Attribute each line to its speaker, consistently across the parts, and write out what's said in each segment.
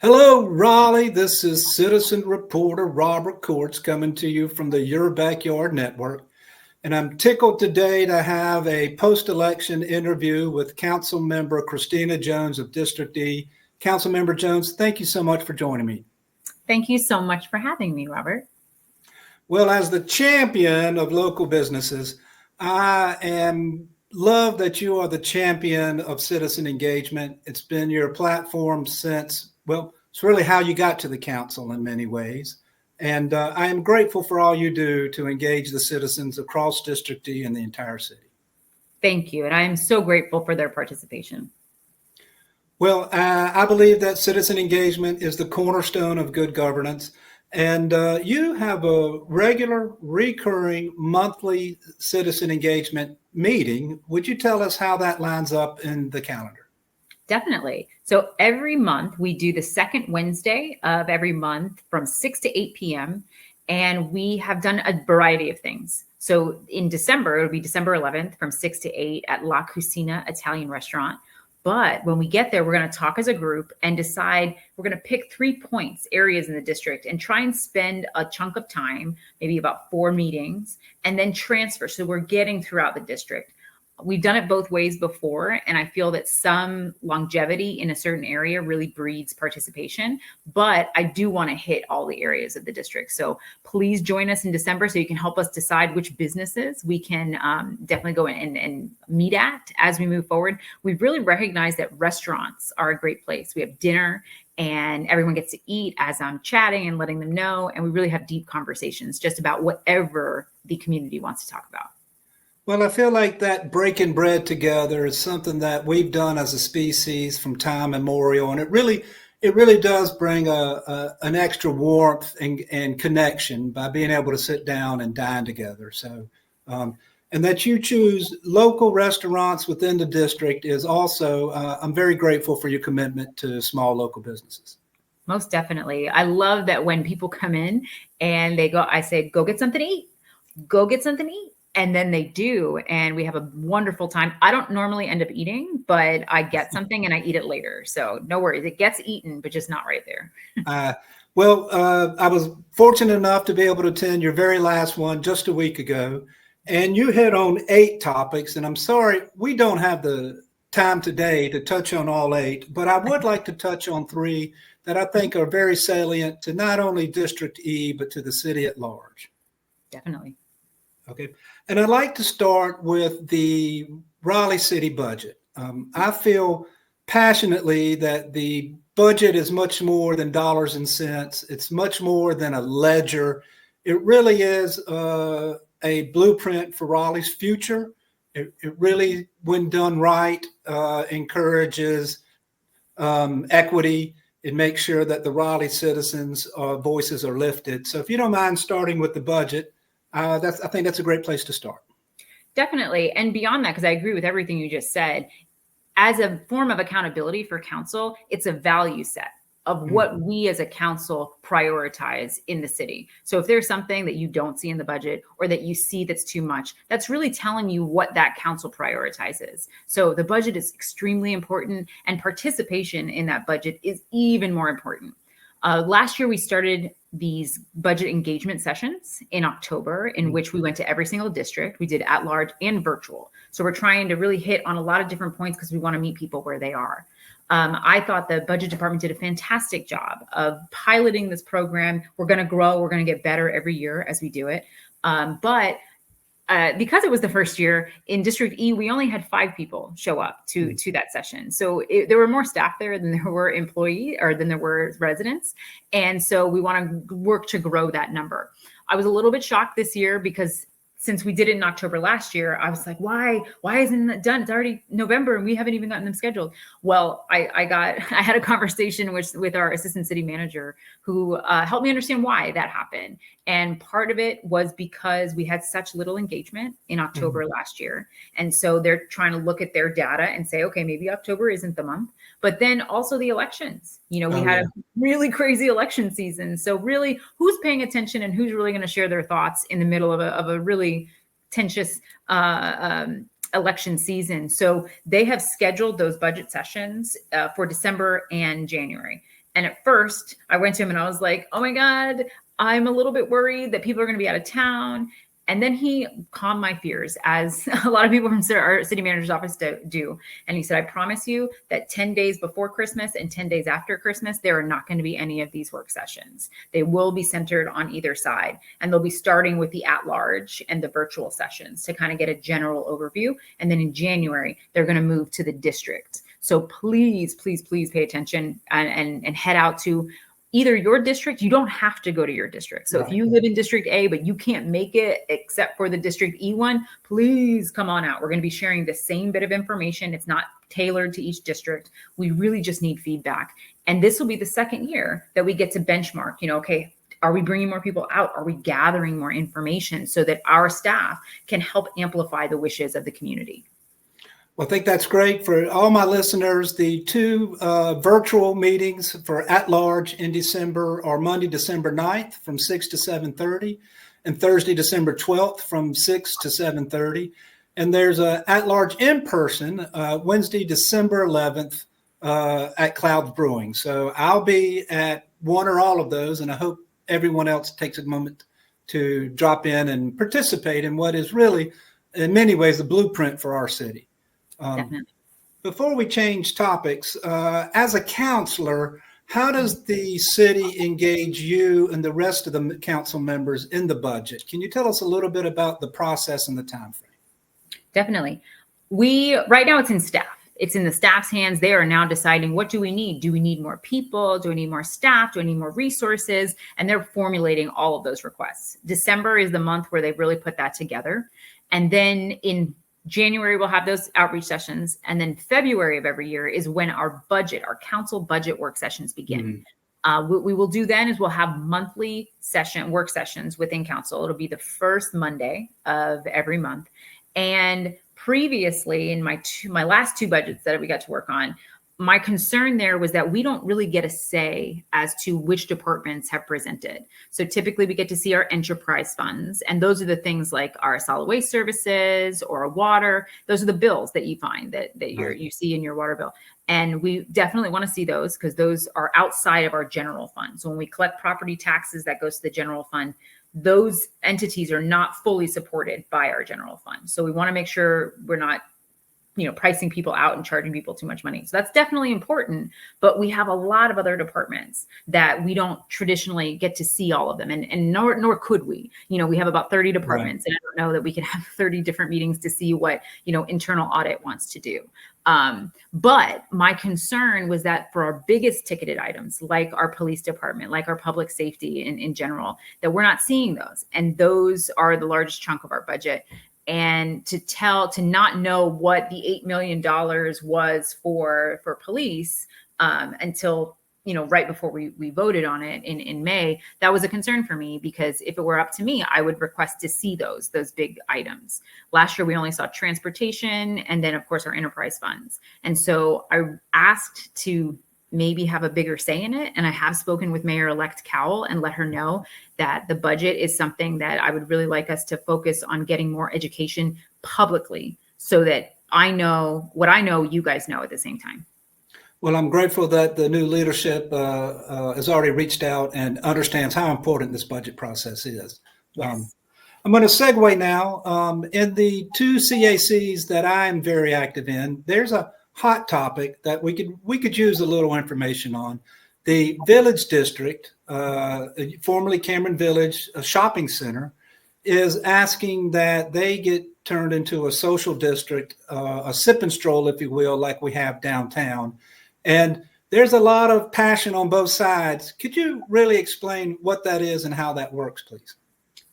Speaker 1: Hello, Raleigh. This is citizen reporter Robert Courts coming to you from the Your Backyard Network. And I'm tickled today to have a post-election interview with Councilmember Christina Jones of District E. Councilmember Jones, thank you so much for joining me.
Speaker 2: Thank you so much for having me, Robert.
Speaker 1: Well, as the champion of local businesses, I am love that you are the champion of citizen engagement. It's been your platform since, well, it's really how you got to the council in many ways. And I am grateful for all you do to engage the citizens across District D and the entire city.
Speaker 2: Thank you. And I am so grateful for their participation.
Speaker 1: Well, I believe that citizen engagement is the cornerstone of good governance. And you have a regular, recurring monthly citizen engagement meeting. Would you tell us how that lines up in the calendar?
Speaker 2: Definitely. So every month we do the second Wednesday of every month from 6 to 8 p.m. And we have done a variety of things. So in December, it'll be December 11th from 6 to 8 at La Cucina Italian Restaurant. But when we get there, we're going to talk as a group and decide we're going to pick 3 points, areas in the district, and try and spend a chunk of time, maybe about 4 meetings, and then transfer. So we're getting throughout the district. We've done it both ways before, and I feel that some longevity in a certain area really breeds participation, but I do want to hit all the areas of the district. So please join us in December so you can help us decide which businesses we can definitely go in and meet at as we move forward. We've really recognized that restaurants are a great place. We have dinner and everyone gets to eat as I'm chatting and letting them know, and we really have deep conversations just about whatever the community wants to talk about.
Speaker 1: Well, I feel like that breaking bread together is something that we've done as a species from time immemorial, and it really does bring an extra warmth and connection by being able to sit down and dine together. So, and that you choose local restaurants within the district is also, I'm very grateful for your commitment to small local businesses.
Speaker 2: Most definitely. I love that when people come in and they go, I say, go get something to eat, go get something to eat. And then they do, and we have a wonderful time. I don't normally end up eating, but I get something and I eat it later. So no worries. It gets eaten, but just not right there.
Speaker 1: I was fortunate enough to be able to attend your very last one just a week ago, and you hit on 8 topics. And I'm sorry, we don't have the time today to touch on all 8, but I would like to touch on 3 that I think are very salient to not only District E, but to the city at large.
Speaker 2: Definitely.
Speaker 1: Okay. And I'd like to start with the Raleigh city budget. I feel passionately that the budget is much more than dollars and cents. It's much more than a ledger. It really is a blueprint for Raleigh's future. It really, when done right, encourages equity. It makes sure that the Raleigh citizens' voices are lifted. So if you don't mind starting with the budget, I think that's a great place to start.
Speaker 2: Definitely. And beyond that, because I agree with everything you just said, as a form of accountability for council, it's a value set of what we as a council prioritize in the city. So if there's something that you don't see in the budget or that you see that's too much, that's really telling you what that council prioritizes. So the budget is extremely important, and participation in that budget is even more important. Last year, we started these budget engagement sessions in October, in which we went to every single district. We did at large and virtual. So we're trying to really hit on a lot of different points because we want to meet people where they are. I thought the budget department did a fantastic job of piloting this program. We're going to grow. We're going to get better every year as we do it. But because it was the first year in District E, we only had 5 people show up to that session. So there were more staff there than there were than there were residents. And so we want to work to grow that number. I was a little bit shocked this year because since we did it in October last year, I was like, why isn't it done? It's already November and we haven't even gotten them scheduled. Well, I had a conversation with our assistant city manager who helped me understand why that happened. And part of it was because we had such little engagement in October last year. And so they're trying to look at their data and say, okay, maybe October isn't the month. But then also the elections. We had a really crazy election season. So really, who's paying attention and who's really going to share their thoughts in the middle of a really tense election season? So they have scheduled those budget sessions for December and January. And at first I went to him and I was like, oh my God, I'm a little bit worried that people are going to be out of town. And then he calmed my fears, as a lot of people from our city manager's office do. And he said, I promise you that 10 days before Christmas and 10 days after Christmas, there are not going to be any of these work sessions. They will be centered on either side. And they'll be starting with the at-large and the virtual sessions to kind of get a general overview. And then in January, they're going to move to the district. So please, please, please pay attention and head out to either your district. You don't have to go to your district. So if you live in District A, but you can't make it except for the District E one, please come on out. We're going to be sharing the same bit of information. It's not tailored to each district. We really just need feedback. And this will be the second year that we get to benchmark, okay, are we bringing more people out? Are we gathering more information so that our staff can help amplify the wishes of the community?
Speaker 1: Well, I think that's great for all my listeners. The two virtual meetings for at-large in December are Monday, December 9th from 6 to 7:30 and Thursday, December 12th from 6 to 7:30. And there's a at-large in person Wednesday, December 11th at Clouds Brewing. So I'll be at one or all of those, and I hope everyone else takes a moment to drop in and participate in what is really, in many ways, the blueprint for our city. Before we change topics, as a counselor, how does the city engage you and the rest of the council members in the budget? Can you tell us a little bit about the process and the time frame?
Speaker 2: Definitely. Right now it's in staff. It's in the staff's hands. They are now deciding, what do we need? Do we need more people? Do we need more staff? Do I need more resources? And they're formulating all of those requests. December is the month where they really put that together. And then in January, we'll have those outreach sessions. And then February of every year is when our council budget work sessions begin. What we will do then is we'll have monthly work sessions within council. It'll be the first Monday of every month. And previously in my last two budgets that we got to work on, my concern there was that we don't really get a say as to which departments have presented. So typically we get to see our enterprise funds, and those are the things like our solid waste services or water. Those are the bills that you find that you see in your water bill. And we definitely want to see those because those are outside of our general fund. So when we collect property taxes, that goes to the general fund. Those entities are not fully supported by our general fund. So we want to make sure we're not pricing people out and charging people too much money. So that's definitely important, but we have a lot of other departments that we don't traditionally get to see all of them. And nor could we. We have about 30 departments, and I don't know that we can have 30 different meetings to see what, internal audit wants to do. But my concern was that for our biggest ticketed items, like our police department, like our public safety in general, that we're not seeing those. And those are the largest chunk of our budget. And to not know what the $8 million was for police until, right before we voted on it in May, that was a concern for me, because if it were up to me, I would request to see those big items. Last year, we only saw transportation and then, of course, our enterprise funds. And so I asked to maybe have a bigger say in it. And I have spoken with Mayor-elect Cowell and let her know that the budget is something that I would really like us to focus on getting more education publicly, so that I know what I know you guys know at the same time.
Speaker 1: Well, I'm grateful that the new leadership has already reached out and understands how important this budget process is.
Speaker 2: Yes.
Speaker 1: I'm going to segue now. In the two CACs that I'm very active in, there's a hot topic that we could use a little information on. The Village District, formerly Cameron Village, a shopping center, is asking that they get turned into a social district, a sip and stroll, if you will, like we have downtown. And there's a lot of passion on both sides. Could you really explain what that is and how that works, please?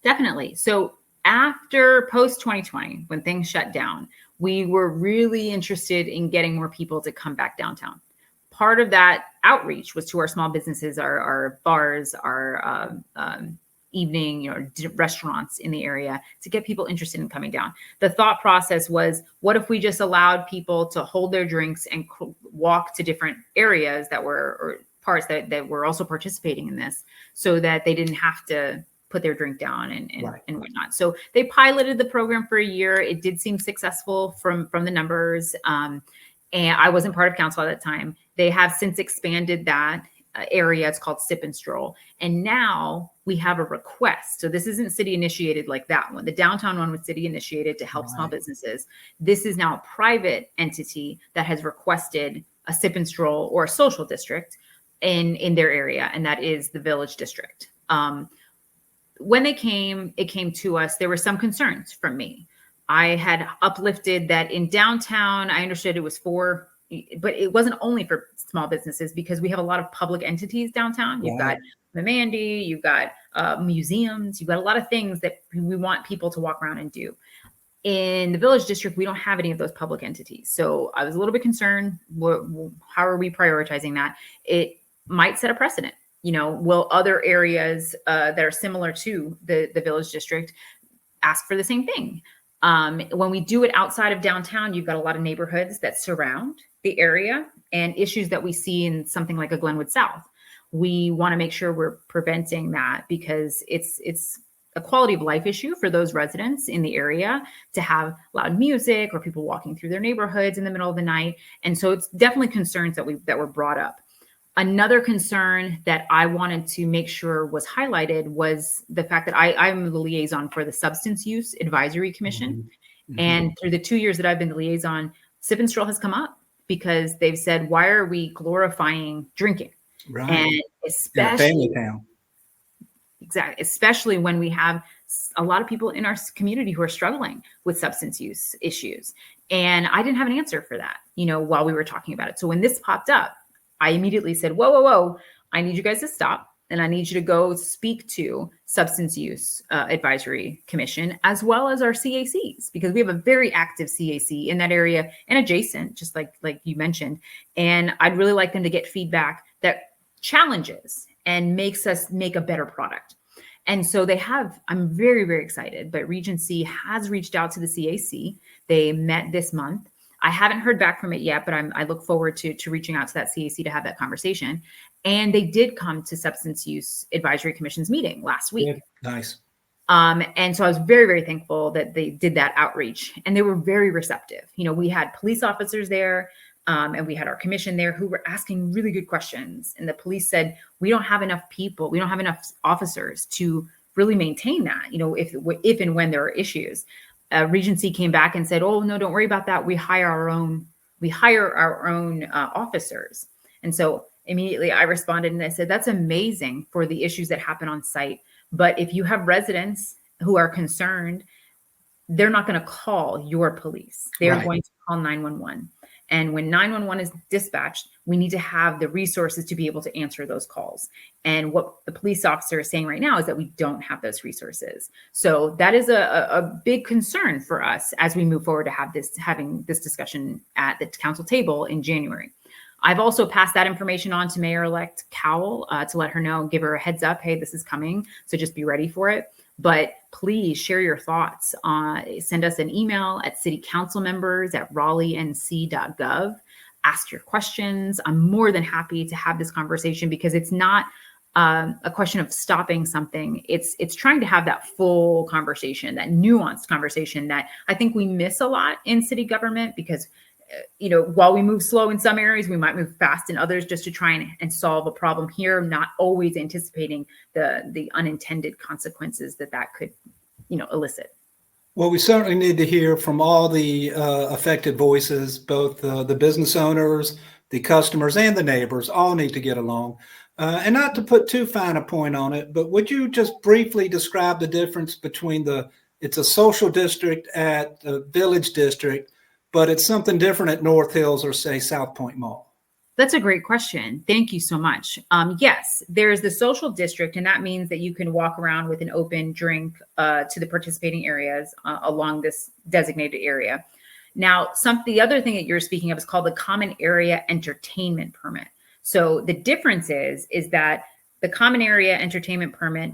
Speaker 2: Definitely. So after post-2020, when things shut down, we were really interested in getting more people to come back downtown. Part of that outreach was to our small businesses, our bars, our evening, restaurants in the area, to get people interested in coming down. The thought process was, what if we just allowed people to hold their drinks and walk to different areas that were, or parts that were also participating in this, so that they didn't have to put their drink down and whatnot. So they piloted the program for a year. It did seem successful from the numbers. And I wasn't part of council at that time. They have since expanded that. area. It's called Sip and Stroll. And now we have a request. So this isn't city initiated like that one. The downtown one was city initiated to help small businesses. This is now a private entity that has requested a Sip and Stroll or a social district in their area, and that is the Village District. When it came to us, there were some concerns from me. I had uplifted that in downtown, I understood it was but it wasn't only for small businesses, because we have a lot of public entities downtown. You've got Mandy, you've got museums, you've got a lot of things that we want people to walk around and do. In the Village District, we don't have any of those public entities. So I was a little bit concerned. How are we prioritizing that? It might set a precedent. Will other areas that are similar to the Village District ask for the same thing? When we do it outside of downtown, you've got a lot of neighborhoods that surround the area and issues that we see in something like a Glenwood South. We want to make sure we're preventing that, because it's a quality of life issue for those residents in the area to have loud music or people walking through their neighborhoods in the middle of the night. And so it's definitely concerns that were brought up. Another concern that I wanted to make sure was highlighted was the fact that I'm the liaison for the Substance Use Advisory Commission. Mm-hmm. And through the 2 years that I've been the liaison, Sip and Stroll has come up because they've said, why are we glorifying drinking?
Speaker 1: Right.
Speaker 2: And especially when we have a lot of people in our community who are struggling with substance use issues. And I didn't have an answer for that, while we were talking about it. So when this popped up, I immediately said, whoa, I need you guys to stop. And I need you to go speak to Substance Use Advisory Commission, as well as our CACs, because we have a very active CAC in that area and adjacent, just like you mentioned. And I'd really like them to get feedback that challenges and makes us make a better product. And so I'm very, very excited, but Regency has reached out to the CAC. They met this month. I haven't heard back from it yet, but I look forward to reaching out to that CAC to have that conversation. And they did come to Substance Use Advisory Commission's meeting last week.
Speaker 1: Yeah, nice.
Speaker 2: And so I was very, very thankful that they did that outreach, and they were very receptive. We had police officers there, and we had our commission there who were asking really good questions. And the police said, we don't have enough people. We don't have enough officers to really maintain that, if and when there are issues. Regency came back and said, oh, no, don't worry about that. We hire our own officers. And so immediately I responded and I said, that's amazing for the issues that happen on site. But if you have residents who are concerned, they're not going to call your police. They're going to call 911. And when 911 is dispatched, we need to have the resources to be able to answer those calls. And what the police officer is saying right now is that we don't have those resources. So that is a big concern for us as we move forward to having this discussion at the council table in January. I've also passed that information on to Mayor-elect Cowell to let her know, give her a heads up, hey, this is coming. So just be ready for it. But please share your thoughts. Send us an email at citycouncilmembers@raleighNC.gov. Ask your questions. I'm more than happy to have this conversation, because it's not a question of stopping something. It's trying to have that full conversation, that nuanced conversation that I think we miss a lot in city government, because while we move slow in some areas, we might move fast in others, just to try and solve a problem here, not always anticipating the unintended consequences that could, elicit.
Speaker 1: Well, we certainly need to hear from all the affected voices, both the business owners, the customers, and the neighbors. All need to get along. And not to put too fine a point on it, but would you just briefly describe the difference between it's a social district at the Village District, but it's something different at North Hills or, say, South Point Mall?
Speaker 2: That's a great question. Thank you so much. Yes, there's the social district, and that means that you can walk around with an open drink to the participating areas along this designated area. Now, the other thing that you're speaking of is called the Common Area Entertainment Permit. So the difference is that the Common Area Entertainment Permit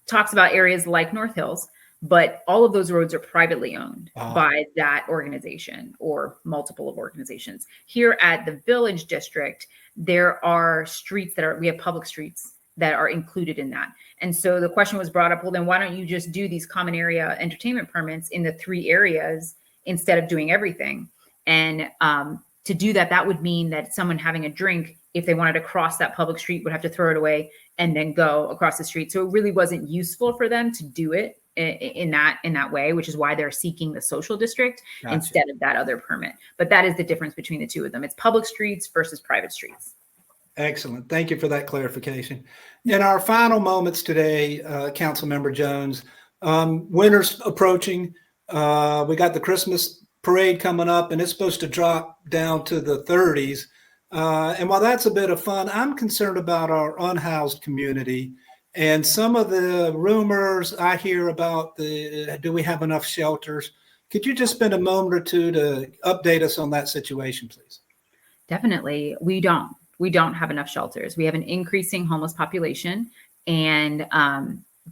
Speaker 2: talks about areas like North Hills, but all of those roads are privately owned by that organization or multiple of organizations. Here at the Village District, there are streets we have public streets that are included in that. And so the question was brought up, well, then why don't you just do these common area entertainment permits in the 3 areas instead of doing everything? And to do that would mean that someone having a drink if they wanted to cross that public street, would have to throw it away and then go across the street. So it really wasn't useful for them to do it in that way, which is why they're seeking the social district
Speaker 1: Gotcha.
Speaker 2: instead of that other permit. But that is the difference between the two of them. It's public streets versus private streets.
Speaker 1: Excellent. Thank you for that clarification. In our final moments today, Councilmember Jones, winter's approaching. We got the Christmas parade coming up, and it's supposed to drop down to the 30s. And while that's a bit of fun, I'm concerned about our unhoused community and some of the rumors I hear about do we have enough shelters? Could you just spend a moment or two to update us on that situation, please?
Speaker 2: Definitely. We don't have enough shelters. We have an increasing homeless population, and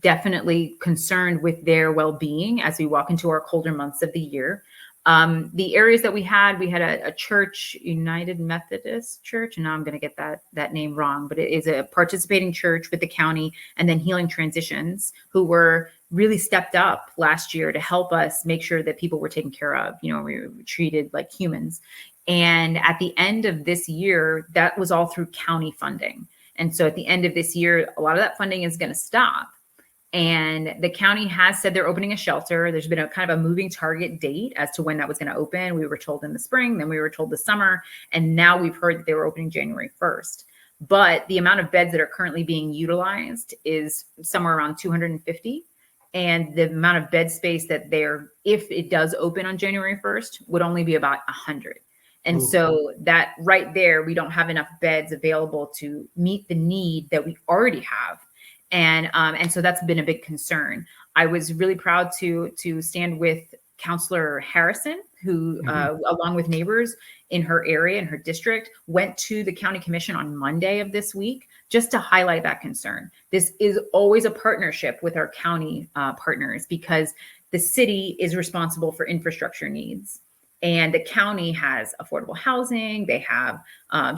Speaker 2: definitely concerned with their well-being as we walk into our colder months of the year. The areas that we had a church, United Methodist Church, and now I'm going to get that name wrong, but it is a participating church with the county, and then Healing Transitions, who were really stepped up last year to help us make sure that people were taken care of. We were treated like humans. And at the end of this year, that was all through county funding. And so at the end of this year, a lot of that funding is going to stop. And the county has said they're opening a shelter. There's been a kind of a moving target date as to when that was going to open. We were told in the spring, then we were told the summer, and now we've heard that they were opening January 1st. But the amount of beds that are currently being utilized is somewhere around 250. And the amount of bed space that if it does open on January 1st, would only be about 100. And so that right there, we don't have enough beds available to meet the need that we already have. And so that's been a big concern. I was really proud to stand with Councilor Harrison, who, along with neighbors in her area, in her district, went to the county commission on Monday of this week just to highlight that concern. This is always a partnership with our county partners, because the city is responsible for infrastructure needs. And the county has affordable housing, they have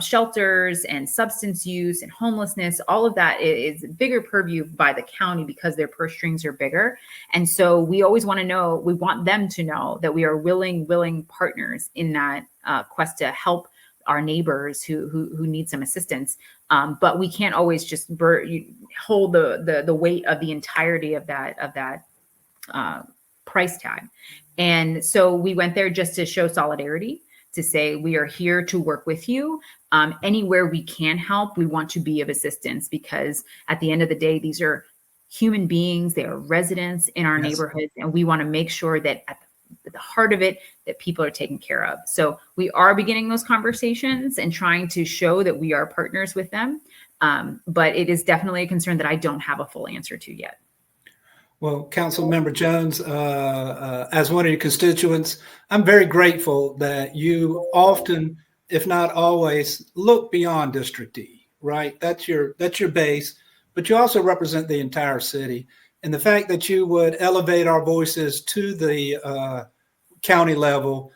Speaker 2: shelters and substance use and homelessness. All of that is bigger purview by the county because their purse strings are bigger. And so we always want them to know that we are willing partners in that quest to help our neighbors who need some assistance. But we can't always just hold the weight of the entirety of that price tag. And so we went there just to show solidarity, to say we are here to work with you. Anywhere we can help, we want to be of assistance, because at the end of the day, these are human beings. They are residents in our neighborhoods, and we want to make sure that at the heart of it, that people are taken care of. So we are beginning those conversations and trying to show that we are partners with them. But it is definitely a concern that I don't have a full answer to yet.
Speaker 1: Well, Councilmember Jones, as one of your constituents, I'm very grateful that you often, if not always, look beyond District D, right? That's your base, but you also represent the entire city. And the fact that you would elevate our voices to the county level,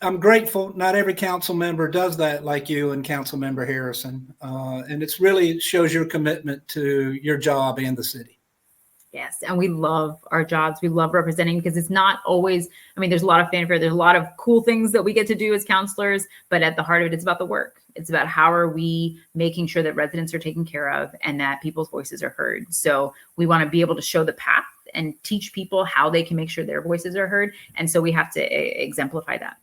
Speaker 1: I'm grateful. Not every council member does that like you and Councilmember Harrison. And it's really shows your commitment to your job and the city.
Speaker 2: Yes. And we love our jobs. We love representing, because it's not always, there's a lot of fanfare. There's a lot of cool things that we get to do as counselors, but at the heart of it, it's about the work. It's about how are we making sure that residents are taken care of and that people's voices are heard. So we want to be able to show the path and teach people how they can make sure their voices are heard. And so we have to exemplify that.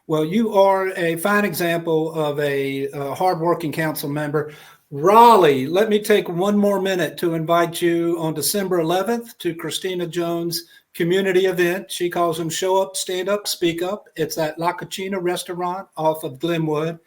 Speaker 1: Well, you are a fine example of a hardworking council member. Raleigh, let me take one more minute to invite you on December 11th to Christina Jones' community event. She calls them Show Up, Stand Up, Speak Up. It's at La Cucina Restaurant off of Glenwood.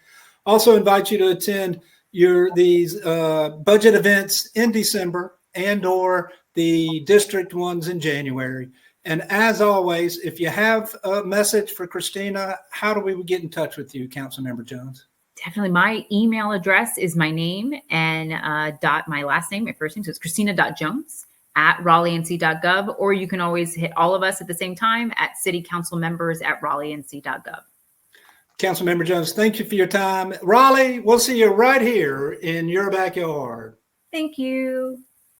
Speaker 1: Also invite you to attend these budget events in December and/or the district ones in January. And as always, if you have a message for Christina, how do we get in touch with you, Councilmember Jones?
Speaker 2: Definitely. My email address is my name and my last name, my first name. So it's christina.jones@raleighnc.gov, or you can always hit all of us at the same time at citycouncilmembers@raleighnc.gov.
Speaker 1: Councilmember Jones, thank you for your time. Raleigh, we'll see you right here in your backyard.
Speaker 2: Thank you.